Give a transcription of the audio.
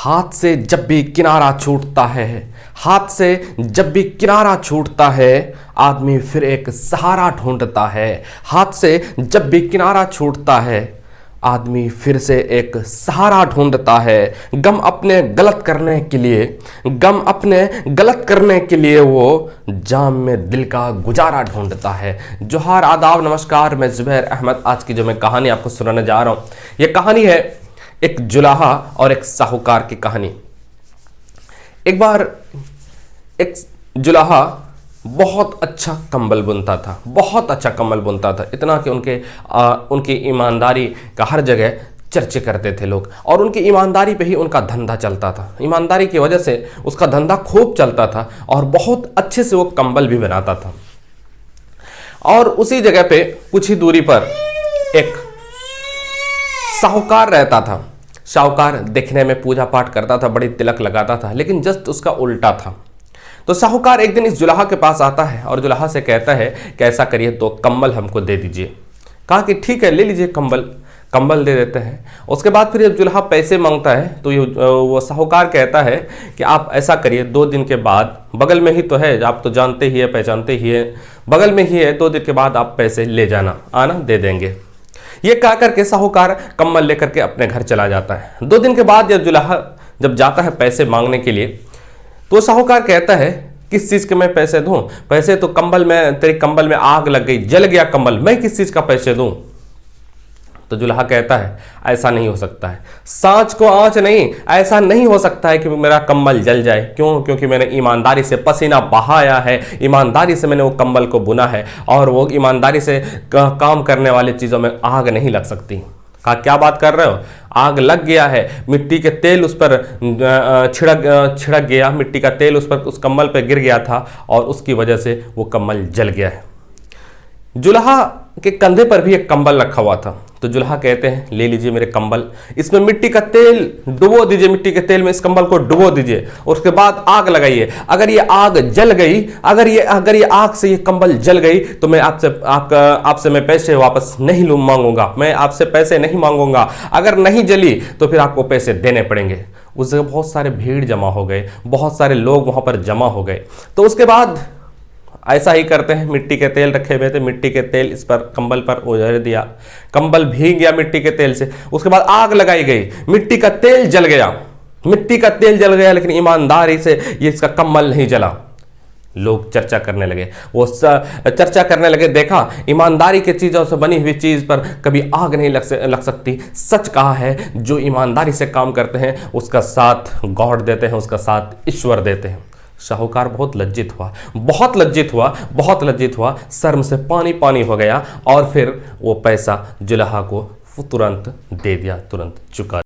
हाथ से जब भी किनारा छूटता है, हाथ से जब भी किनारा छूटता है, आदमी फिर एक सहारा ढूंढता है। हाथ से जब भी किनारा छूटता है, आदमी फिर से एक सहारा ढूंढता है। गम अपने गलत करने के लिए, गम अपने गलत करने के लिए वो जाम में दिल का गुजारा ढूंढता है। जोहार, आदाब, नमस्कार, मैं जुबैर अहमद। आज की जो मैं कहानी आपको सुनाने जा रहा हूँ, ये कहानी है एक जुलाहा और एक साहूकार की कहानी। एक बार एक जुलाहा बहुत अच्छा कंबल बुनता था, बहुत अच्छा कंबल बुनता था, इतना कि उनकी ईमानदारी का हर जगह चर्चे करते थे लोग, और उनकी ईमानदारी पे ही उनका धंधा चलता था। ईमानदारी की वजह से उसका धंधा खूब चलता था और बहुत अच्छे से वो कंबल भी बनाता था। और उसी जगह पे कुछ ही दूरी पर एक साहूकार रहता था। साहूकार दिखने में पूजा पाठ करता था, बड़ी तिलक लगाता था, लेकिन जस्ट उसका उल्टा था। तो साहूकार एक दिन इस जुलाहा के पास आता है और जुलाहा से कहता है कि ऐसा करिए, तो कंबल हमको दे दीजिए। कहा कि ठीक है, ले लीजिए कंबल दे देते हैं। उसके बाद फिर जब जुलाहा पैसे मांगता है तो वो साहूकार कहता है कि आप ऐसा करिए, 2 दिन के बाद, बगल में ही तो है, आप तो जानते ही है, पहचानते ही है, बगल में ही है, 2 दिन के बाद आप पैसे ले जाना, आना, दे देंगे। ये कह करके साहूकार कंबल लेकर के अपने घर चला जाता है। 2 दिन के बाद जब जुलाहा जब जाता है पैसे मांगने के लिए, तो साहूकार कहता है किस चीज़ के मैं पैसे दूं? पैसे तो कंबल में, तेरे कंबल में आग लग गई, जल गया कंबल, मैं किस चीज़ का पैसे दूं? तो जुलाहा कहता है ऐसा नहीं हो सकता है, सांच को आंच नहीं, ऐसा नहीं हो सकता है कि मेरा कंबल जल जाए। क्यों? क्योंकि मैंने ईमानदारी से पसीना बहाया है, ईमानदारी से मैंने वो कंबल को बुना है, और वो ईमानदारी से काम करने वाली चीज़ों में आग नहीं लग सकती। कहा क्या बात कर रहे हो? आग लग गया है, मिट्टी के तेल उस पर छिड़क गया, मिट्टी का तेल उस कंबल पर गिर गया था और उसकी वजह से वो कंबल जल गया है। जुलाहा के कंधे पर भी एक कंबल रखा हुआ था। तो जुलाहा कहते हैं ले लीजिए मेरे कंबल, इसमें मिट्टी का तेल डुबो दीजिए, मिट्टी के तेल में इस कंबल को डुबो दीजिए, उसके बाद आग लगाइए। अगर ये आग जल गई, अगर ये आग से ये कंबल जल गई, तो मैं आपसे मैं पैसे वापस नहीं मांगूंगा, मैं आपसे पैसे नहीं मांगूंगा। अगर नहीं जली तो फिर आपको पैसे देने पड़ेंगे। उस जगह बहुत सारे भीड़ जमा हो गए, बहुत सारे लोग वहां पर जमा हो गए। तो उसके बाद ऐसा ही करते हैं, मिट्टी के तेल रखे हुए थे, मिट्टी के तेल इस पर कंबल पर उजर दिया, कंबल भीग गया मिट्टी के तेल से। उसके बाद आग लगाई गई, मिट्टी का तेल जल गया, मिट्टी का तेल जल गया, लेकिन ईमानदारी से ये इसका कंबल नहीं जला। लोग चर्चा करने लगे, चर्चा करने लगे, देखा ईमानदारी के चीज़ों से बनी हुई चीज़ पर कभी आग नहीं लग सकती। सच कहा है, जो ईमानदारी से काम करते हैं उसका साथ गॉड देते हैं, उसका साथ ईश्वर देते हैं। साहूकार बहुत लज्जित हुआ, बहुत लज्जित हुआ, बहुत लज्जित हुआ, शर्म से पानी हो गया, और फिर वो पैसा जुलाहा को तुरंत दे दिया, तुरंत चुका।